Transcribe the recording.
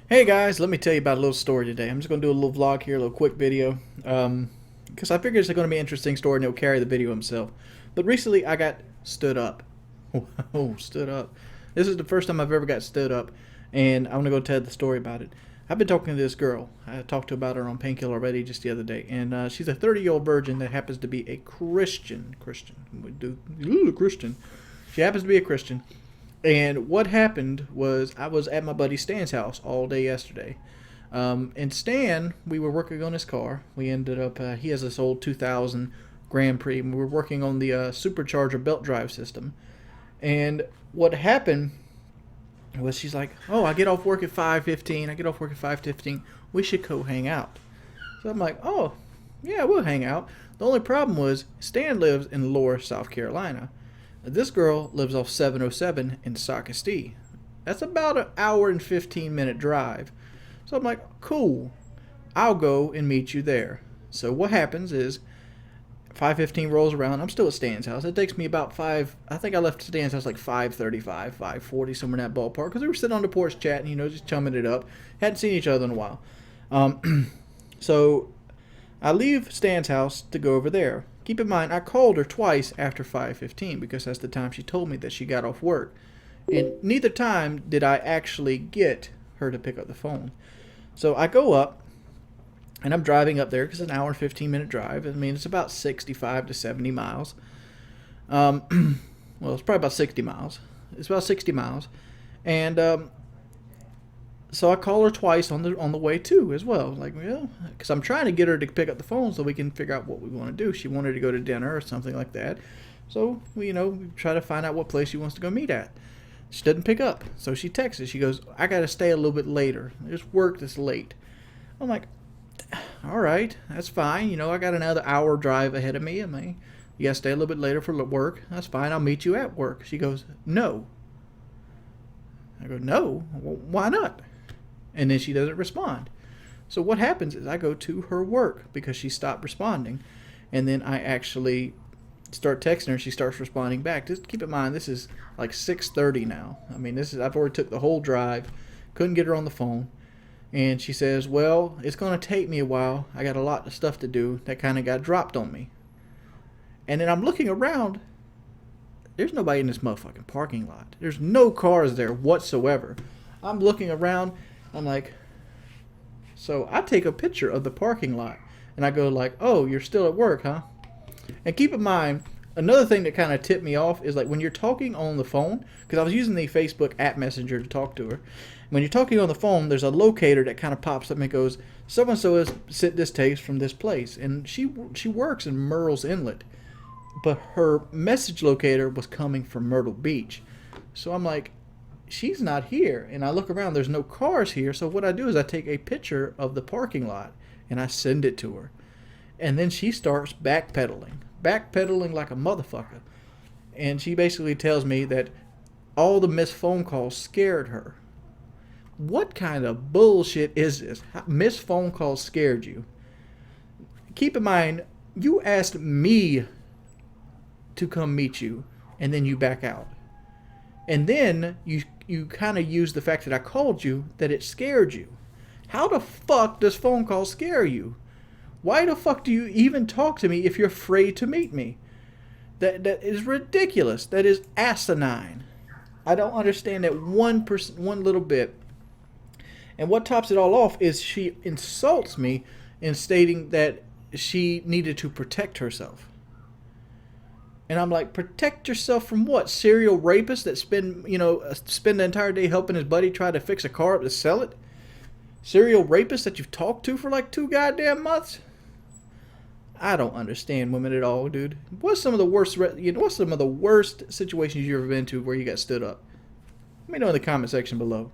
Hey guys, let me tell you about a little story today. I'm just going to do a little vlog here, a little quick video. Because I figure it's going to be an interesting story and it'll carry the video himself. But recently I got stood up. Oh, stood up. This is the first time I've ever got stood up. And I'm going to go tell the story about it. I've been talking to this girl. I talked to about her on Painkiller already just the other day. And she's a 30-year-old virgin that happens to be a Christian. Christian. She happens to be a Christian. And what happened was I was at my buddy Stan's house all day yesterday. And Stan, we were working on his car. We ended up, he has this old 2000 Grand Prix. And we were working on the supercharger belt drive system. And what happened was she's like, oh, I get off work at 5:15. I get off work at 5:15. We should go hang out. So I'm like, oh, yeah, we'll hang out. The only problem was Stan lives in Lower, South Carolina. This girl lives off 707 in Socastee. That's about an hour and 15-minute drive. So I'm like, cool. I'll go and meet you there. So what happens is 5:15 rolls around. I'm still at Stan's house. It takes me about I think I left Stan's house like 5:35, 5:40, somewhere in that ballpark. Because we were sitting on the porch chatting, just chumming it up. Hadn't seen each other in a while. So I leave Stan's house to go over there. Keep in mind, I called her twice after 5:15 because that's the time she told me that she got off work. And neither time did I actually get her to pick up the phone. So I go up, and I'm driving up there because it's an hour and 15-minute drive. I mean, it's about 65 to 70 miles. Well, it's probably about 60 miles. It's about 60 miles. And so I call her twice on the way too as well, because I'm trying to get her to pick up the phone so we can figure out what we want to do. She wanted to go to dinner or something like that, so we try to find out what place she wants to go meet at. She doesn't pick up, so she texts. She goes, "I got to stay a little bit later. There's work that's late." I'm like, "All right, that's fine. I got another hour drive ahead of me. You got to stay a little bit later for work. That's fine. I'll meet you at work." She goes, "No." I go, "No? Well, why not?" And then she doesn't respond. So what happens is I go to her work because she stopped responding. And then I actually start texting her and she starts responding back. Just keep in mind, this is like 6:30 now. I've already took the whole drive. Couldn't get her on the phone. And she says, well, it's going to take me a while. I got a lot of stuff to do. That kind of got dropped on me. And then I'm looking around. There's nobody in this motherfucking parking lot. There's no cars there whatsoever. I'm looking around. I'm like, so I take a picture of the parking lot and I go like, oh, you're still at work, huh? And keep in mind, another thing that kind of tipped me off is like when you're talking on the phone, because I was using the Facebook app messenger to talk to her. When you're talking on the phone, there's a locator that kind of pops up and it goes, so-and-so has sent this text from this place. And she works in Murrells Inlet, but her message locator was coming from Myrtle Beach. So I'm like, she's not here. And I look around, there's no cars here. So what I do is I take a picture of the parking lot and I send it to her. And then she starts backpedaling like a motherfucker. And she basically tells me that all the missed phone calls scared her. What kind of bullshit is this? Missed phone calls scared you? Keep in mind, you asked me to come meet you and then you back out. And then you kind of use the fact that I called you, that it scared you. How the fuck does phone calls scare you? Why the fuck do you even talk to me if you're afraid to meet me? That is ridiculous. That is asinine. I don't understand that one little bit. And what tops it all off is she insults me in stating that she needed to protect herself. And I'm like, protect yourself from what? Serial rapists that spend the entire day helping his buddy try to fix a car up to sell it? Serial rapists that you've talked to for like 2 goddamn months? I don't understand women at all, dude. What's some of the worst situations you've ever been to where you got stood up? Let me know in the comment section below.